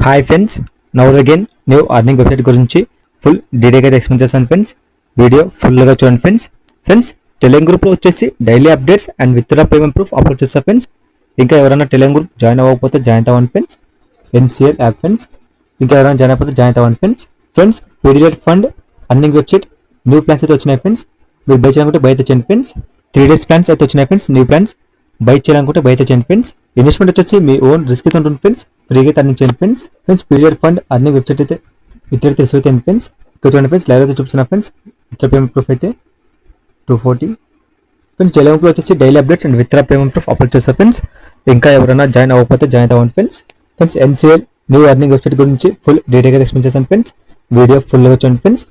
Hi friends, now again new earning website గురించి full డీటెయిల్గా explain చేస్తాను ఫ్రెండ్స్. వీడియో ఫుల్గా చూడండి ఫ్రెండ్స్. టెలిగ్రామ్ గ్రూప్లో వచ్చేసి daily updates and withdraw payment proof upload చేస్తా ఫ్రెండ్స్. ఇంకా ఎవరైనా టెలిగ్రామ్ గ్రూప్ జాయిన్ అవ్వకపోతే జాయిన్ అవ్వండి ఫ్రెండ్స్. NCL app friends. ఇంకా ఎవరైనా జాయిన్ అవ్వకపోతే జాయిన్ అవ్వండి friends. PDF fund earning website new plans అయితే వచ్చినాయి ఫ్రెండ్స్. మీరు బై చేయాలనుకుంటే బై తెచ్చండి ఫ్రెండ్స్. 3 days ప్లాన్స్ అయితే వచ్చినాయి ఫ్రెండ్స్. న్యూ ప్లాన్స్ బై చేయాలనుకుంటే బై తెచ్చండి ఫ్రెండ్స్. ఇన్వెస్ట్మెంట్ వచ్చేసి మీ ఓన్ రిస్క్ అయితే ఉంటుంది ఫ్రెండ్స్. ఫ్రీగా అర్నింగ్ చేయండి friends. PDF fund earning website అయితే విత్ తెలిసిపోతే ఫ్రెండ్స్. ఇక్కడ చూడండి ఫ్రెండ్స్, లైవ్ అయితే చూపిస్తున్నా ఫ్రెండ్స్. విత్డ్రా పేమెంట్ ప్రూఫ్ అయితే 240 ఫ్రెండ్స్. టెలిగ్రామ్ లో వచ్చేసి daily updates and withdraw payment proof upload చేస్తా ఫ్రెండ్స్. ఇంకా ఎవరైనా జాయిన్ అవ్వకపోతే జాయిన్ అవ్వండి friends. NCL new earning website గురించి ఫుల్ డీటెయిల్గా ఎక్స్ప్లెయిన్ చేస్తాను ఫ్రెండ్స్. వీడియో ఫుల్గా చూడండి ఫ్రెండ్స్.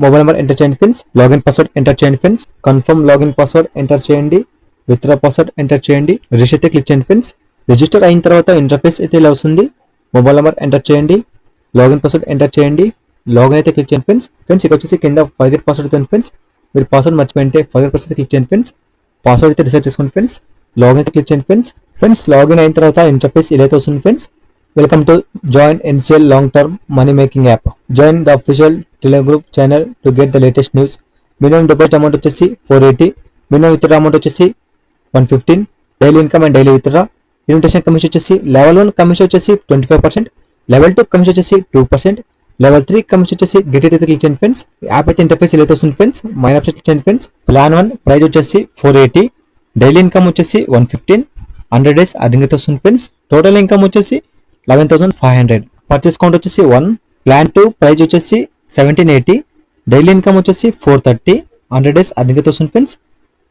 మొబైల్ నెంబర్ ఎంటర్ చేయండి ఫ్రెండ్స్. లాగిన్ పాస్వర్డ్ ఎంటర్ చేయండి friends. Confirm login password enter చేయండి. విత్డ్రా పాస్వర్డ్ ఎంటర్ చేయండి. రిజిస్టర్ అయితే క్లిక్ చేయండి ఫ్రెండ్స్. రిజిస్టర్ అయిన తర్వాత ఇంటర్ఫేస్ అయితే ఇలా వస్తుంది. మొబైల్ నెంబర్ ఎంటర్ చేయండి. లాగిన్ పాస్వర్డ్ ఎంటర్ చేయండి. లాగిన్ అయితే క్లిక్ చేయండి ఫ్రెండ్స్. ఇక్కడ వచ్చేసి కింద ఫర్గెట్ పాస్వర్డ్ అయితే ఫ్రెండ్స్. మీరు పాస్వర్డ్ మర్చిపోయింటే ఫర్గెట్ పాస్వర్డ్ అయితే క్లిక్ చేయండి ఫ్రెండ్స్. పాస్వర్డ్ అయితే రిసెట్ చేసుకోండి ఫ్రెండ్స్. లాగిన్ అయితే క్లిక్ చేయండి ఫ్రెండ్స్. లాగిన్ అయిన తర్వాత ఇంటర్ఫేస్ ఇలా అయితే వస్తుంది friends. Welcome to join NCL long term money making app. Join the official Telegram group channel to get the latest news. Minimum deposit amount వచ్చేసి 480. Minimum withdraw amount వచ్చేసి 115. Daily income and daily withdraw. Invitation commission వచ్చేసి level 1 commission వచ్చేసి 25%. Level 2 commission వచ్చేసి 2%. Level 3 commission వచ్చేసి get అయితే click చేయండి friends. App అయితే interface ఇలా వస్తుంది ఫ్రెండ్స్. మైన్ ఆప్షన్ క్లిక్ చేయండి ఫ్రెండ్స్. ప్లాన్ 1 ప్రైస్ వచ్చేసి 480. డైలీ ఇన్కమ్ వచ్చేసి 115. 100 days అర్నింగ్ అయితే వస్తుంది ఫ్రెండ్స్. టోటల్ ఇన్కమ్ వచ్చేసి 11,500. పర్చేస్ కౌంట్ వచ్చేసి 1. ప్లాన్ 2 ప్రైస్ వచ్చేసి 1780. డైలీ ఇన్కమ్ వచ్చేసి 430. 100 days అర్నింగ్ అయితే వస్తుంది ఫ్రెండ్స్.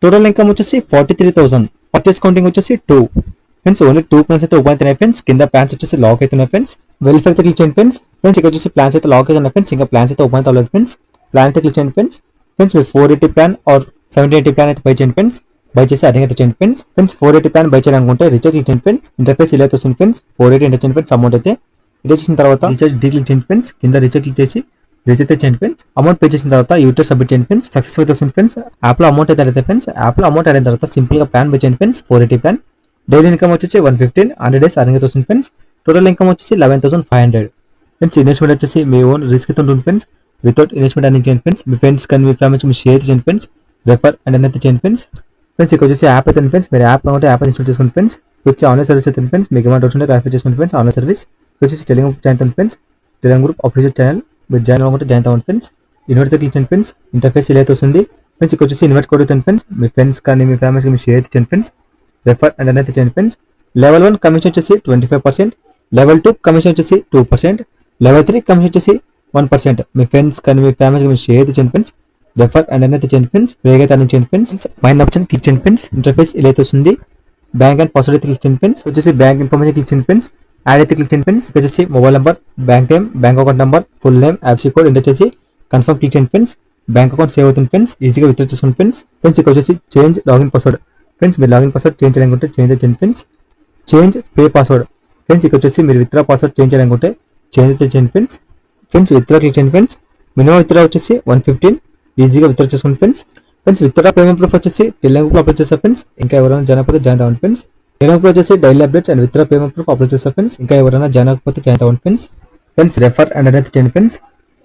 టోటల్ ఇన్కమ్ వచ్చేసి 43,000. పర్చేస్ కౌంటింగ్ వచ్చేసి 2 ఫ్రెండ్స్. ఓన్లీ 2 ప్లాన్స్ అయితే ఓపెన్ అవుతున్నాయి ఫ్రెండ్స్. కింద ప్లాన్స్ వచ్చేసి లాక్ అవుతున్నాయి ఫ్రెండ్స్. వెరిఫై అయితే క్లిక్ చేయండి ఫ్రెండ్స్. ఇక్కడ వచ్చేసి ప్లాన్స్ అయితే లాక్ అవుతున్నాయి ఫ్రెండ్స్. ఇంకా ప్లాన్స్ అయితే ఓపెన్ అవుతాయి ఫ్రెండ్స్. ప్లాన్ అయితే క్లిక్ చేయండి ఫ్రెండ్స్. మీరు 480 ప్లాన్ ఆర్ 780 ప్లాన్ అయితే బై చేయండి ఫ్రెండ్స్. బై చేసి అర్నింగ్ అయితే చేయండి ఫ్రెండ్స్. 480 ప్లాన్ బై చేయాలనుకుంటే రీఛార్జ్ క్లిక్ చేయండి ఫ్రెండ్స్. ఇంటర్ఫేస్ ఇలా అయితే వస్తుంది ఫ్రెండ్స్. 480 ఎంటర్ చేయండి ఫ్రెండ్స్. అమౌంట్ అయితే రీఛార్జ్ చేసిన తర్వాత రీఛార్జ్ డీ క్లిక్ చేయండి ఫ్రెండ్స్. కింద రీఛార్జ్ క్లిక్ చేసి రీఛార్జ్ అయితే చేయండి ఫ్రెండ్స్. అమౌంట్ పే చేసిన తర్వాత యూట్యూబ్ సబ్మిట్ చేయండి ఫ్రెండ్స్. సక్సెస్ అయితే వస్తుంది ఫ్రెండ్స్. యాప్ లో అమౌంట్ అయితే అడిగితే ఫ్రెండ్స్. యాప్ లో అమౌంట్ అడిగిన తర్వాత సింపుల్ గా ప్లాన్ బై చేయండి ఫ్రెండ్స్. 480 ప్లాన్. డైలీ ఇన్కమ్ వచ్చేసి 115. 100 days అర్నింగ్ అయితే వస్తుంది ఫ్రెండ్స్. టోటల్ ఇన్కమ్ వచ్చేసి 11,500 ఫ్రెండ్స్. ఇన్వెస్ట్మెంట్ వచ్చేసి మీ ఓన్ రిస్క్ అయితే ఉంటుంది ఫ్రెండ్స్. వితౌట్ ఇన్వెస్ట్మెంట్ అర్నింగ్ చేయండి ఫ్రెండ్స్. మీ ఫ్రెండ్స్ కానీ మీ ఫ్యామిలీ మీ షేర్ చేయండి ఫ్రెండ్స్. రెఫర్ అండ్ అయితే చేయండి ఫ్రెండ్స్. ఇక్కడ వచ్చేసి యాప్ అయితే ఫ్రెండ్స్. మీరు యాప్ కావాలంటే యాప్ ఇన్స్టాల్ చేసుకోండి ఫ్రెండ్స్. వచ్చి ఆన్లైన్ సర్వీస్ అయితే ఫ్రెండ్స్. మీకు ఏమైనా డౌట్స్ ఉంటే క్లారిఫై చేసుకోండి ఫ్రెండ్స్. ఆన్లైన్ సర్వీస్ వచ్చేసి Telegram join friends. Telegram group official channel మీరు జాయిన్ అవ్వకుంటే జాయిన్ అవ్వండి ఫ్రెండ్స్. ఇన్వైట్ అయితే క్లిక్ చేయండి ఫ్రెండ్స్. ఇంటర్ఫేస్ ఇలా అయితే వస్తుంది ఫ్రెండ్స్. ఇక్కడ వచ్చేసి ఇన్వైట్ కోడ్ అవుతుంది ఫ్రెండ్స్. మీ ఫ్రెండ్స్ కానీ మీ ఫ్యామిలీకి మీ షేర్ చేయండి ఫ్రెండ్స్. రెఫర్ అండ్ అయితే చేయండి ఫ్రెండ్స్. లెవెల్ 1 కమిషన్ వచ్చేసి 25%. లెవెల్ 2 కమిషన్ వచ్చేసి 2%. లెవెల్ 3 కమిషన్ వచ్చేసి 1%. మీ ఫ్రెండ్స్ కానీ మీ ఫ్యామిలీకి మీ షేర్ చేయండి ఫ్రెండ్స్. రెఫర్ అండ్ అయితే చేయండి ఫ్రెండ్స్. ఫ్రీగా అర్నింగ్ చేయండి ఫ్రెండ్స్. మైండ్ ఆప్షన్ క్లిక్ చేయండి ఫ్రెండ్స్. ఇంటర్ఫేస్ ఇలా అయితే వస్తుంది. బ్యాంక్ అండ్ పాస్వర్డ్ అయితే క్లిక్ చేయండి ఫ్రెండ్స్. వచ్చేసి బ్యాంక్ ఇన్ఫర్మేషన్ క్లిక్ చేయండి ఫ్రెండ్స్. యాడ్ అయితే క్లిక్ చేయండి ఫ్రెండ్స్. వచ్చేసి mobile number, bank name, bank account number, full name, IFSC code enter చేసి కన్ఫర్మ్ క్లిక్ చేయండి ఫ్రెండ్స్. బ్యాంక్ అకౌంట్ సేవ్ అవుతుంది ఫ్రెండ్స్. ఈజీగా విత్డ్రా చేసుకోండి ఫ్రెండ్స్. ఇక్కడ వచ్చేసి చేంజ్ లాగిన్ పాస్వర్డ్ ఫ్రెండ్స్. మీరు లాగిన్ పాస్వర్డ్ చేంజ్ చేయాలనుకుంటే చేంజ్ చేయండి friends. Change pay password friends. ఇక్కడ వచ్చేసి మీరు విత్డ్రా పాస్వర్డ్ చేంజ్ చేయాలనుకుంటే చేంజ్ అయితే చేయండి ఫ్రెండ్స్. విత్డ్రా క్లిక్ చేయండి ఫ్రెండ్స్. మినిమం విత్డ్రా వచ్చేసి 115. ఈజీగా విత్డ్రా చేసుకోండి ఫ్రెండ్స్. విత్డ్రా పేమెంట్ ప్రూఫ్ వచ్చేసి టెలిగ్రామ్ గ్రూప్ అప్లోడ్ చేస్తారు ఫ్రెండ్స్. ఇంకా ఎవరైనా జాయిన్ అవ్వకపోతే జాయిన్ అవ్వండి ఫ్రెండ్స్. టెలిగ్రామ్ గ్రూప్ వచ్చేసి daily updates and withdraw payment proof upload చేస్తారు ఫ్రెండ్స్. ఇంకా ఎవరైనా జాయిన్ అవ్వకపోతే జాయిన్ అవ్వండి ఫ్రెండ్స్. రెఫర్ అండ్ అయితే చేయండి ఫ్రెండ్స్.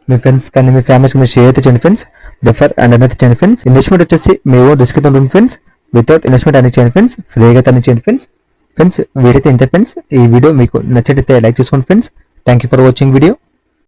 మీ ఫ్రెండ్స్ కానీ మీ ఫ్యామిలీకి మీరు షేర్ అయితే చేయండి ఫ్రెండ్స్. రెఫర్ అండ్ అయితే చేయండి ఫ్రెండ్స్. ఇన్వెస్ట్మెంట్ వచ్చేసి మీ ఓన్ రిస్క్ అయితే ఉంటుంది ఫ్రెండ్స్. వితౌట్ ఇన్వెస్ట్మెంట్ అన్ని చేయండి ఫ్రెండ్స్. ఫ్రీగా అన్ని చేయండి ఫ్రెండ్స్. వీడైతే ఇంతే ఫ్రెండ్స్. ఈ వీడియో మీకు నచ్చితే లైక్ చేసుకోండి friends. Thank you for watching video.